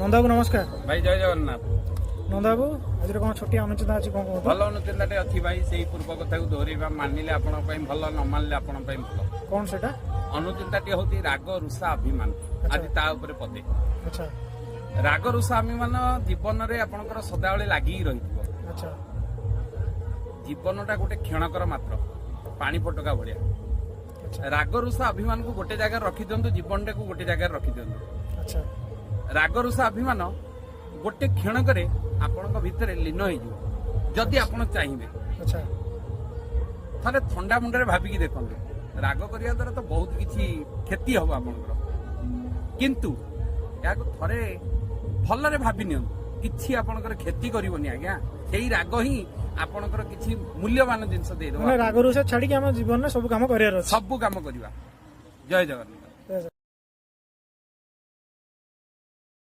नंदा बाबू नमस्कार। भाई जय जगन्नाथ। नंदा बाबू आज कौन छोटी अनुचिंता अच्छी कौन कहते भल अनुचिंताटे अच्छी भाई से पूर्व कथा को दोहरेवा मानिले आपण भल न मानिले आपण भल कौन सेटा अनुचिंताटी होती राग रुषा अभिमान। अच्छा। आज ता उपरे पदे अच्छा राग रुषा अभिमान जीवन रे आपणकर सदाबेले लागि रहिथिबो। अच्छा जीवनटा गोटे क्षणकर मात्र पानी फटका भलिया। अच्छा राग रुषा अभिमान को गोटे जगह रखि दियंतु जीवनटा को गोटे जगह रखि दियंतु। अच्छा राग रुषा अभिमान गोटे क्षणकरे आपणक भितरे लीन हो जदि आपण चाहिए। अच्छा थे थंडा मुंडे भाविकी देखते राग करने द्वारा तो बहुत किसी क्षति हम आपंकर किंतु या थे भलरे भावी नि कि आपणकर क्षति करनी आज्ञा से राग ही आपणकर किसी मूल्यवान जिनस दे राग रुषा छाड़ी आम जीवन में सब काम कर सब काम करवा। जय जगन्नाथ।